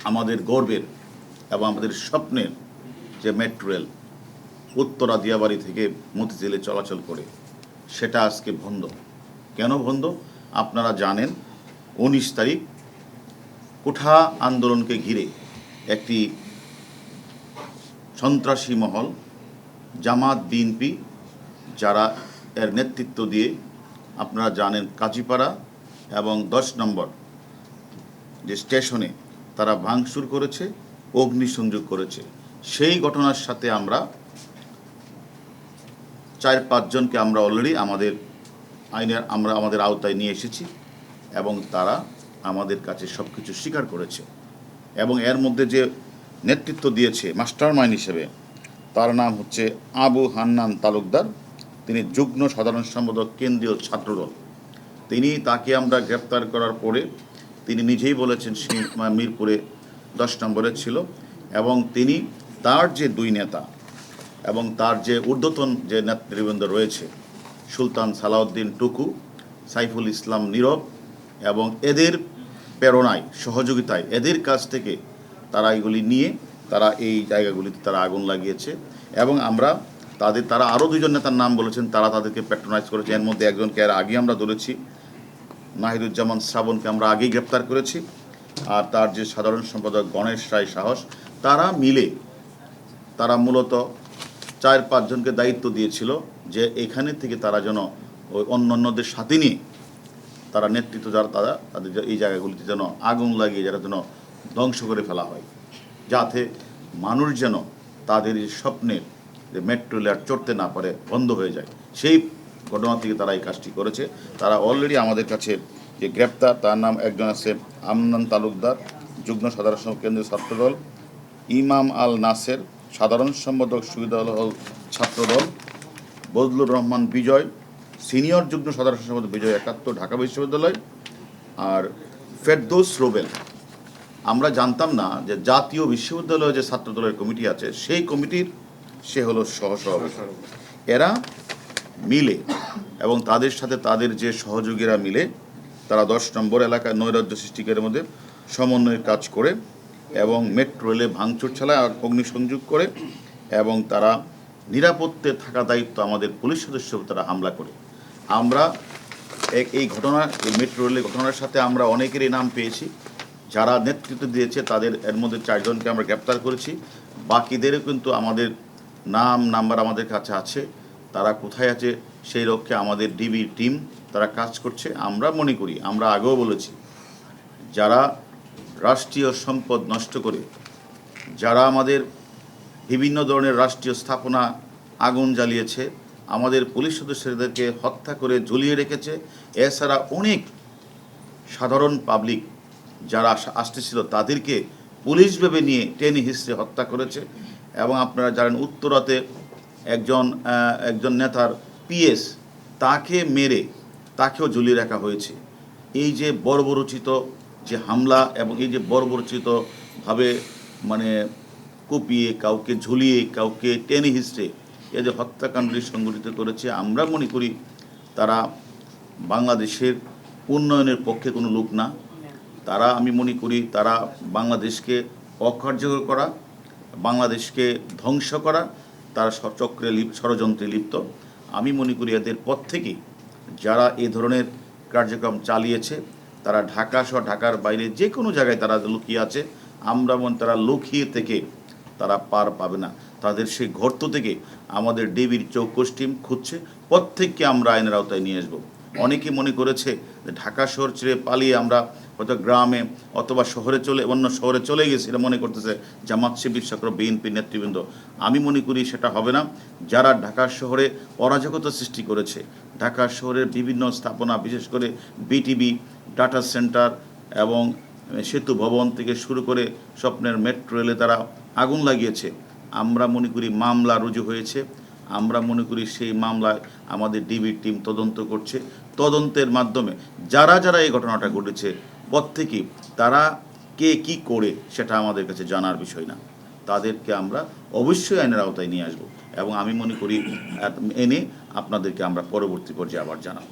আমাদের গর্বের এবং আমাদের স্বপ্নের যে মেট্রো রেল উত্তরা দিয়াবাড়ি থেকে মতিঝিলে চলাচল করে, সেটা আজকে বন্ধ। কেন বন্ধ আপনারা জানেন। 19 তারিখ কোঠা আন্দোলনকে ঘিরে একটি সন্ত্রাসী মহল জামাত বিএনপি যারা এর নেতৃত্ব দিয়ে আপনারা জানেন কাজীপাড়া এবং 10 নম্বর যে স্টেশনে তারা ভাঙচুর করেছে, অগ্নিসংযোগ করেছে। সেই ঘটনার সাথে আমরা 4-5 জনকে আমরা অলরেডি আমাদের আওতায় নিয়ে এসেছি এবং তারা আমাদের কাছে সব কিছু স্বীকার করেছে। এবং এর মধ্যে যে নেতৃত্ব দিয়েছে মাস্টারমাইন্ড হিসেবে, তার নাম হচ্ছে আবু হান্নান তালুকদার। তিনি যুগ্ম সাধারণ সম্পাদক কেন্দ্রীয় ছাত্রদল। তাকে আমরা গ্রেপ্তার করার পরে তিনি নিজেই বলেছেন মিরপুরে 10 নম্বরে ছিল এবং তার যে 2 নেতা এবং তার যে ঊর্ধ্বতন যে নেতৃবৃন্দ রয়েছে, সুলতান সালাউদ্দিন টুকু, সাইফুল ইসলাম নীরব, এবং এদের প্রেরণায় সহযোগিতায় এদের কাছ থেকে তারা এগুলি নিয়ে তারা এই জায়গাগুলিতে তারা আগুন লাগিয়েছে। এবং তারা আরও 2 জন নেতার নাম বলেছেন, তারা তাদেরকে প্যাট্রোনাইজ করেছে। এর মধ্যে একজনকে আর আগে আমরা ধরেছি, নাহিদুজ্জামান শ্রাবণকে আমরা আগেই গ্রেপ্তার করেছি। আর তার যে সাধারণ সম্পাদক গণেশ রায় সাহস, তারা মূলত 4-5 জনকে দায়িত্ব দিয়েছিল যে এখানে থেকে তারা যেন ওই অন্যান্যদের সাথে নিয়ে তারা নেতৃত্ব তাদের এই জায়গাগুলিতে যেন আগুন লাগিয়ে যারা যেন ধ্বংস করে ফেলা হয়, যাতে মানুষ যেন তাদের স্বপ্নের যে মেট্রো রেল চড়তে না পারে, বন্ধ হয়ে যায়। সেই ঘটনা থেকে তারা এই কাজটি করেছে। তারা অলরেডি আমাদের কাছে যে গ্রেপ্তার, তার নাম একজন আছে আমনান তালুকদার, যুগ্ম সাধারণ সম্পাদক কেন্দ্রীয় ছাত্রদল, ইমাম আল নাসের, সাধারণ সম্পাদক সুবিধাল ছাত্রদল, বজলুর রহমান বিজয়, সিনিয়র যুগ্ম সাধারণ সম্পাদক বিজয় 71 ঢাকা বিশ্ববিদ্যালয়, আর ফেরদৌস রোবেল। আমরা জানতাম না যে জাতীয় বিশ্ববিদ্যালয়ে যে ছাত্রদলের কমিটি আছে, সেই কমিটির সে হলো সহসভাপতি। এরা মিলে এবং তাদের সাথে তাদের যে সহযোগীরা মিলে তারা 10 নম্বর এলাকায় নৈরাজ্য সৃষ্টিকারের মধ্যে সমন্বয়ের কাজ করে এবং মেট্রো রেলে ভাঙচুর চালায়, অগ্নিসংযোগ করে এবং তারা নিরাপত্তে থাকা দায়িত্ব আমাদের পুলিশ সদস্য তারা হামলা করে। আমরা এই মেট্রো রেলের ঘটনার সাথে আমরা অনেকেরই নাম পেয়েছি, যারা নেতৃত্ব দিয়েছে তাদের এর মধ্যে 4 জনকে আমরা গ্রেপ্তার করেছি। বাকিদেরও কিন্তু আমাদের নাম্বার আমাদের কাছে আছে, তারা কোথায় আছে সেই লক্ষ্যে আমাদের ডিবি টিম তারা কাজ করছে। আমরা মনে করি, আমরা আগেও বলেছি, যারা রাষ্ট্রীয় সম্পদ নষ্ট করে, যারা আমাদের বিভিন্ন ধরনের রাষ্ট্রীয় স্থাপনা আগুন জ্বালিয়েছে, আমাদের পুলিশ সদস্যদেরকে হত্যা করে ঝুলিয়ে রেখেছে, এছাড়া অনেক সাধারণ পাবলিক যারা আসতেছিল তাদেরকে পুলিশ ভেবে নিয়ে টেনে হিস্ট্রি হত্যা করেছে। এবং আপনারা জানেন উত্তরাতে একজন নেতার পিএস তাকে মেরে তাকেও ঝুলিয়ে রাখা হয়েছে। এই যে বর্বরোচিত যে হামলা এবং এই যে বর্বরোচিতভাবে কুপিয়ে, কাউকে ঝুলিয়ে, কাউকে টেনে হিস্ট্রে এই যে হত্যাকাণ্ডটি সংঘটিত করেছে, আমরা মনে করি তারা বাংলাদেশের উন্নয়নের পক্ষে কোনো লোক না। আমি মনে করি তারা বাংলাদেশকে অকার্যকর করা, বাংলাদেশকে ধ্বংস করা, তারা ষড়যন্ত্রে লিপ্ত। আমি মনে করি এদের পর থেকেই যারা এই ধরনের কার্যক্রম চালিয়েছে তারা ঢাকা সহ ঢাকার বাইরে যে কোনো জায়গায় তারা লুকিয়ে আছে। তারা লুকিয়ে থেকে তারা পার পাবে না। তাদের সেই গর্ত থেকে আমাদের ডিবির চৌকস টিম খুঁজছে, প্রত্যেককে আমরা আইনের আওতায় নিয়ে আসবো। অনেকে মনে করেছে যে ঢাকা শহর ছেড়ে পালিয়ে আমরা হয়তো গ্রামে অথবা অন্য শহরে চলে গেছি, এটা মনে করতেছে জামাত শিবির চক্র, বিএনপি নেতৃবৃন্দ। আমি মনে করি সেটা হবে না। যারা ঢাকা শহরে অরাজকতা সৃষ্টি করেছে, ঢাকা শহরের বিভিন্ন স্থাপনা, বিশেষ করে বিটিবি, ডাটা সেন্টার এবং সেতু ভবন থেকে শুরু করে স্বপ্নের মেট্রো রেলে তারা আগুন লাগিয়েছে, আমরা মনে করি মামলা রুজু হয়েছে। আমরা মনে করি সেই মামলায় আমাদের ডিবির টিম তদন্ত করছে। তদন্তের মাধ্যমে যারা এই ঘটনাটা ঘটেছে প্রত্যেকেই তারা কে কি করে সেটা আমাদের কাছে জানার বিষয় না, তাদেরকে আমরা অবশ্যই আইনের আওতায় নিয়ে আসব এবং আমি মনে করি এনে আপনাদেরকে আমরা পরবর্তী পর্যায়ে আবার জানাব।